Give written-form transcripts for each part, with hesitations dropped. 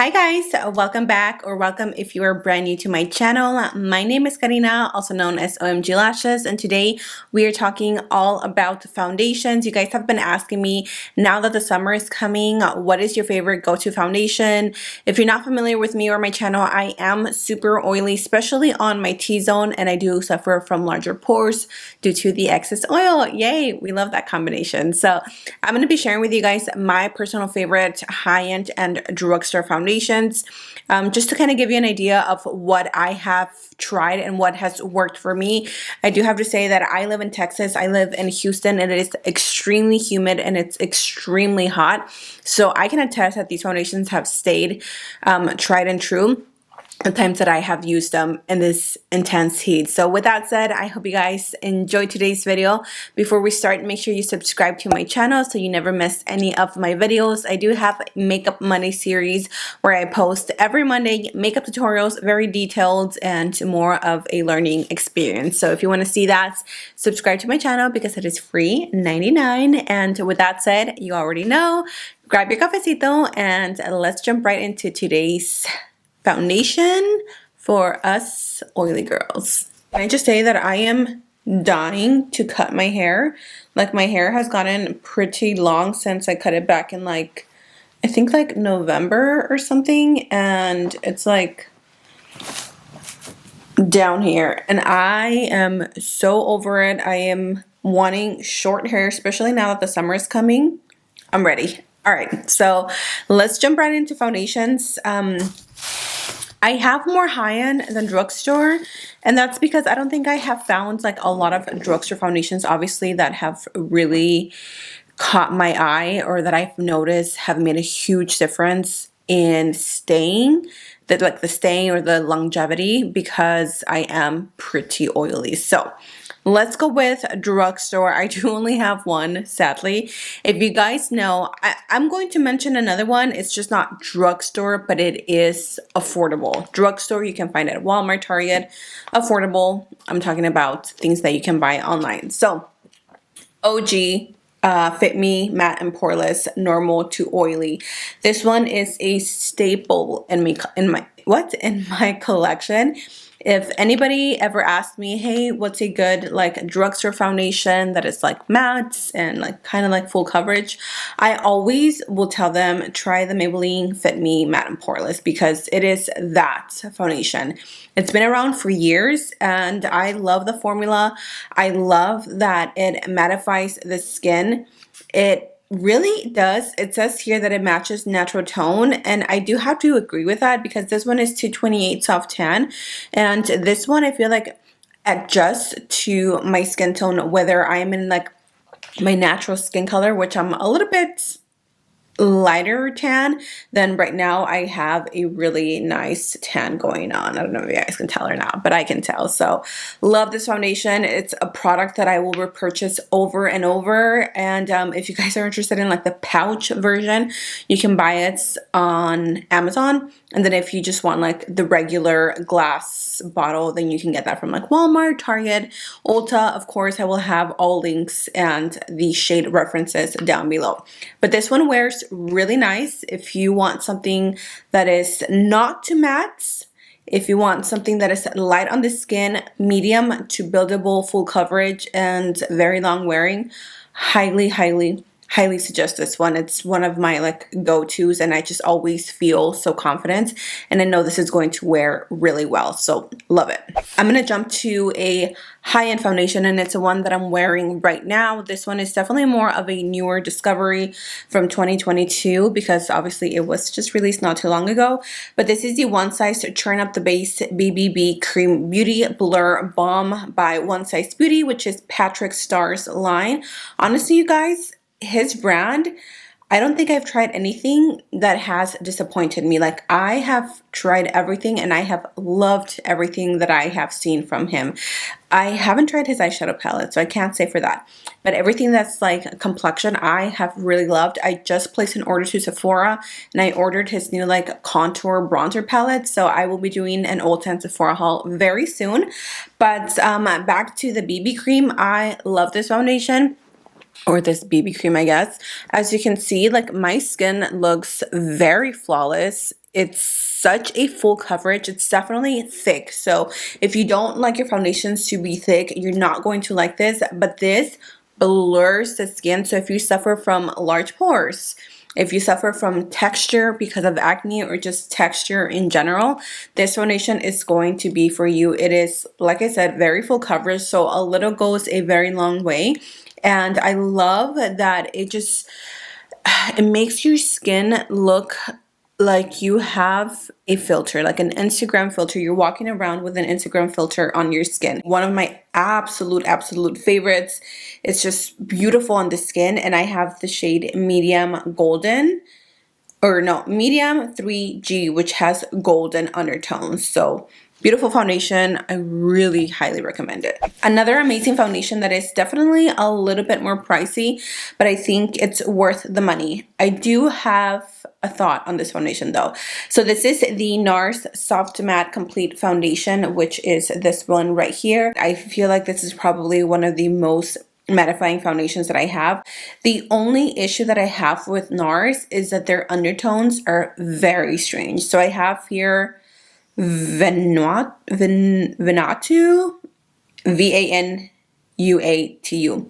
Hi guys, welcome back, or welcome if you are brand new to my channel. My name is Karina, also known as Ohmglashes, and today we are talking all about foundations. You guys have been asking me, now that the summer is coming, what is your favorite go-to foundation? If you're not familiar with me or my channel, I am super oily, especially on my T-zone, and I do suffer from larger pores due to the excess oil. Yay, we love that combination. So I'm going to be sharing with you guys my personal favorite high-end and drugstore foundations, just to kind of give you an idea of what I have tried and what has worked for me. I do have to say that I live in Texas. I live in Houston, and it is extremely humid and it's extremely hot. So I can attest that these foundations have stayed tried and true the times that I have used them in this intense heat. So with that said, I hope you guys enjoyed today's video. Before we start, make sure you subscribe to my channel so you never miss any of my videos. I do have a Makeup Monday series where I post every Monday makeup tutorials, very detailed and more of a learning experience. So if you want to see that, subscribe to my channel because it is free, 99. And with that said, you already know, grab your cafecito and let's jump right into today's foundation for us oily girls. Can I just say that I am dying to cut my hair? Like, my hair has gotten pretty long since I cut it back in I think November or something, and it's like down here, and I am so over it. I am wanting short hair, especially now that the summer is coming. I'm ready. All right, so let's jump right into foundations. I have more high-end than drugstore, and that's because I don't think I have found a lot of drugstore foundations, obviously, that have really caught my eye or that I've noticed have made a huge difference in staying, the staying or the longevity, because I am pretty oily. So let's go with drugstore. I do only have one, sadly. If you guys know, I'm going to mention another one. It's just not drugstore, but it is affordable. Drugstore you can find at Walmart, Target. Affordable, I'm talking about things that you can buy online. So OG Fit Me Matte and Poreless Normal to Oily. This one is a staple in my collection. If anybody ever asked me, hey, what's a good drugstore foundation that is matte and kind of full coverage, I always will tell them try the Maybelline FIT ME Matte and Poreless, because it is that foundation. It's been around for years and I love the formula. I love that it mattifies the skin. It really does. It says here that it matches natural tone, and I do have to agree with that, because this one is 228 soft tan, and this one I feel like adjusts to my skin tone, whether I'm in my natural skin color, which I'm a little bit lighter tan. Then right now I have a really nice tan going on. I don't know if you guys can tell or not, but I can tell. So love this foundation. It's a product that I will repurchase over and over. And if you guys are interested in the pouch version, you can buy it on Amazon. And then if you just want the regular glass bottle, then you can get that from Walmart, Target, Ulta. Of course, I will have all links and the shade references down below. But this one wears really nice if you want something that is not too matte. If you want something that is light on the skin, medium to buildable, full coverage, and very long wearing, highly suggest this one. It's one of my go-tos, and I just always feel so confident, and I know this is going to wear really well, so love it. I'm gonna jump to a high-end foundation, and it's the one that I'm wearing right now. This one is definitely more of a newer discovery from 2022, because obviously it was just released not too long ago. But this is the One Size to Turn Up the Base BBB Cream Beauty Blur Balm by One Size Beauty, which is Patrick Starr's line. Honestly, you guys, his brand, I don't think I've tried anything that has disappointed me. I have tried everything and I have loved everything that I have seen from him. I haven't tried his eyeshadow palette, so I can't say for that. But everything that's complexion, I have really loved. I just placed an order to Sephora, and I ordered his new contour bronzer palette. So I will be doing an Ulta and Sephora haul very soon. But back to the BB cream, I love this foundation. Or this BB cream, I guess. As you can see, my skin looks very flawless. it's such a full coverage. It's definitely thick. So if you don't like your foundations to be thick, you're not going to like this. But this blurs the skin. So if you suffer from large pores, if you suffer from texture because of acne or just texture in general, this foundation is going to be for you. It is, like I said, very full coverage. So a little goes a very long way. And I love that it makes your skin look like you have a filter, like an Instagram filter. You're walking around with an Instagram filter on your skin. One of my absolute favorites. It's just beautiful on the skin, and I have the shade medium golden, or no, medium 3G, which has golden undertones. So beautiful foundation. I really highly recommend it. Another amazing foundation that is definitely a little bit more pricey, but I think it's worth the money. I do have a thought on this foundation though. So this is the NARS Soft Matte Complete Foundation, which is this one right here. I feel like this is probably one of the most mattifying foundations that I have. The only issue that I have with NARS is that their undertones are very strange. So I have here VANUATU, VANUATU.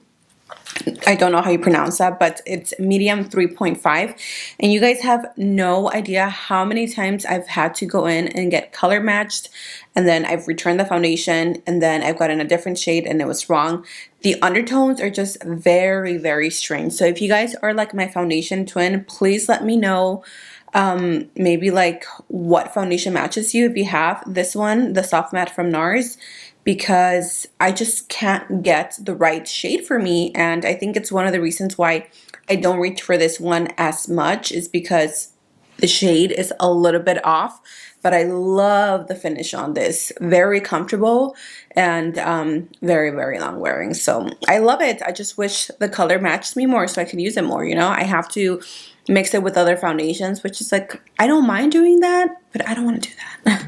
I don't know how you pronounce that, but it's medium 3.5. And you guys have no idea how many times I've had to go in and get color matched, and then I've returned the foundation, and then I've gotten a different shade and it was wrong. The undertones are just very strange. So if you guys are like my foundation twin, please let me know maybe like what foundation matches you if you have this one, the soft matte from NARS, because I just can't get the right shade for me. And I think it's one of the reasons why I don't reach for this one as much, is because the shade is a little bit off. But I love the finish on this. Very comfortable and very long wearing. So I love it. I just wish the color matched me more so I could use it more, you know. I have to mix it with other foundations, which is like, I don't mind doing that, but I don't want to do that.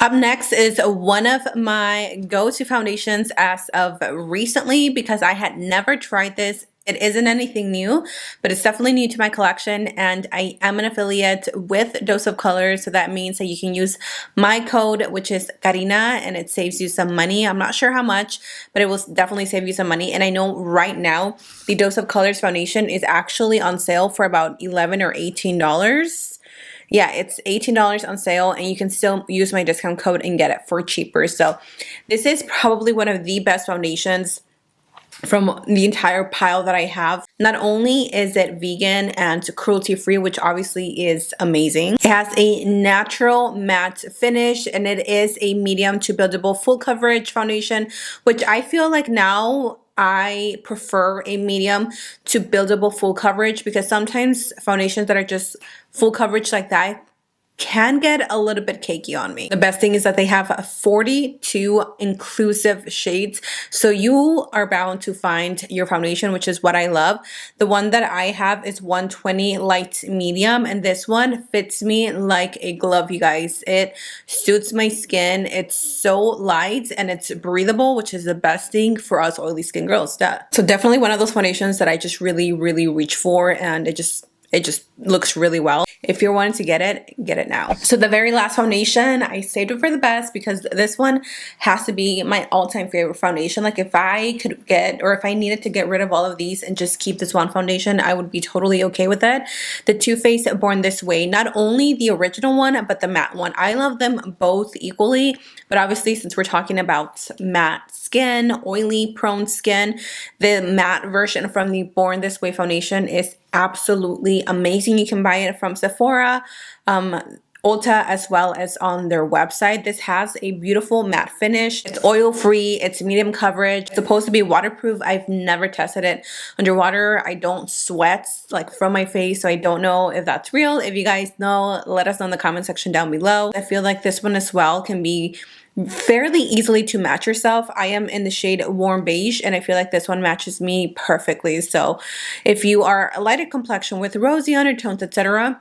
Up next is one of my go-to foundations as of recently, because I had never tried this. It isn't anything new, but it's definitely new to my collection, and I am an affiliate with Dose of Color, so that means that you can use my code, which is Karina, and it saves you some money. I'm not sure how much, but it will definitely save you some money. And I know right now the Dose of Colors foundation is actually on sale for about $11 or $18. Yeah, it's $18 on sale, and you can still use my discount code and get it for cheaper. So this is probably one of the best foundations from the entire pile that I have. Not only is it vegan and cruelty free, which obviously is amazing, it has a natural matte finish, and it is a medium to buildable full coverage foundation, which I feel like now I prefer a medium to buildable full coverage, because sometimes foundations that are just full coverage like that can get a little bit cakey on me. The best thing is that they have 42 inclusive shades, so you are bound to find your foundation, which is what I love. The one that I have is 120 light medium, and this one fits me like a glove, you guys. It suits my skin. It's so light and it's breathable, which is the best thing for us oily skin girls. So definitely one of those foundations that I just really reach for, and it just looks really well. If you're wanting to get it now. So the very last foundation, I saved it for the best, because this one has to be my all-time favorite foundation. Like if I could get, or if I needed to get rid of all of these and just keep this one foundation, I would be totally okay with it. The Too Faced Born This Way, not only the original one, but the matte one. I love them both equally, but obviously since we're talking about matte skin, oily prone skin, the matte version from the Born This Way foundation is absolutely amazing. You can buy it from Sephora, Ulta, as well as on their website. This has a beautiful matte finish. It's oil free, it's medium coverage. It's supposed to be waterproof. I've never tested it underwater. I don't sweat like from my face, so I don't know if that's real. If you guys know, let us know in the comment section down below. I feel like this one as well can be fairly easily to match yourself. I am in the shade Warm Beige, and I feel like this one matches me perfectly. So if you are a lighter complexion with rosy undertones, etc.,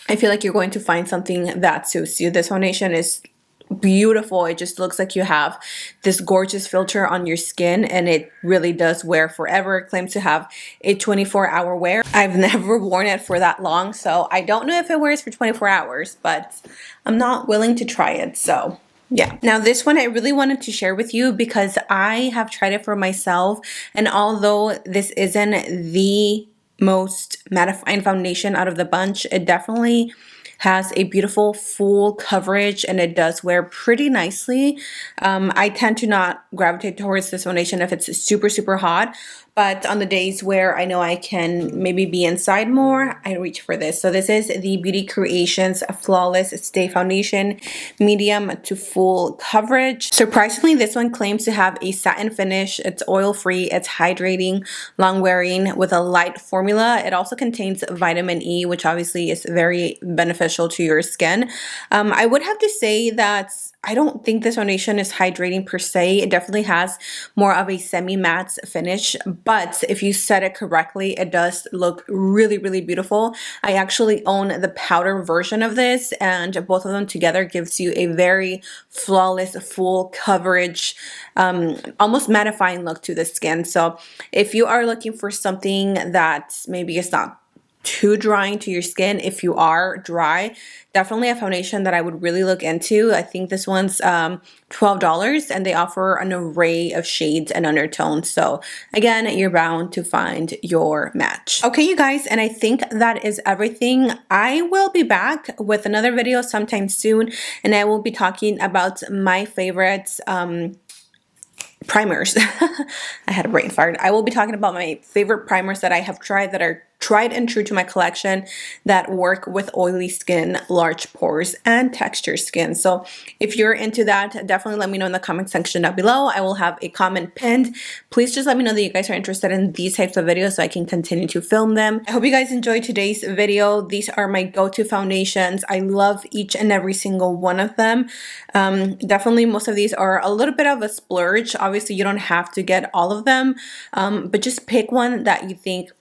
I feel like you're going to find something that suits you. This foundation is beautiful. It just looks like you have this gorgeous filter on your skin, and it really does wear forever. It claims to have a 24-hour wear. I've never worn it for that long, so I don't know if it wears for 24 hours, but I'm not willing to try it, so yeah. Now this one I really wanted to share with you because I have tried it for myself, and although this isn't the most mattifying foundation out of the bunch, it definitely has a beautiful full coverage, and it does wear pretty nicely. I tend to not gravitate towards this foundation if it's super hot, but on the days where I know I can maybe be inside more, I reach for this. So this is the Beauty Creations Flawless Stay Foundation, medium to full coverage. Surprisingly, this one claims to have a satin finish. It's oil-free, it's hydrating, long-wearing with a light formula. It also contains vitamin E, which obviously is very beneficial to your skin. I would have to say that I don't think this foundation is hydrating per se. It definitely has more of a semi-matte finish, but if you set it correctly, it does look really beautiful. I actually own the powder version of this, and both of them together gives you a very flawless, full coverage, almost mattifying look to the skin. So if you are looking for something that maybe is not too drying to your skin, if you are dry, definitely a foundation that I would really look into. I think this one's $12, and they offer an array of shades and undertones. So again, you're bound to find your match. Okay, you guys, and I think that is everything. I will be back with another video sometime soon, and I will be talking about my favorites primers. I had a brain fart. I will be talking about my favorite primers that I have tried, that are tried and true to my collection, that work with oily skin, large pores, and texture skin. So if you're into that, definitely let me know in the comment section down below. I will have a comment pinned. Please just let me know that you guys are interested in these types of videos so I can continue to film them. I hope you guys enjoyed today's video. These are my go-to foundations. I love each and every single one of them. Definitely most of these are a little bit of a splurge. Obviously, you don't have to get all of them, but just pick one that you think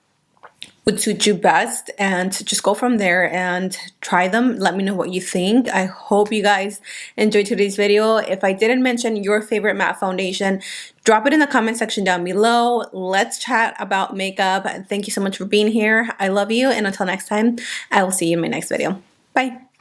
would suit you best and just go from there and try them. Let me know what you think. I hope you guys enjoyed today's video. If I didn't mention your favorite matte foundation, drop it in the comment section down below. Let's chat about makeup. Thank you so much for being here. I love you, and until next time, I will see you in my next video. Bye.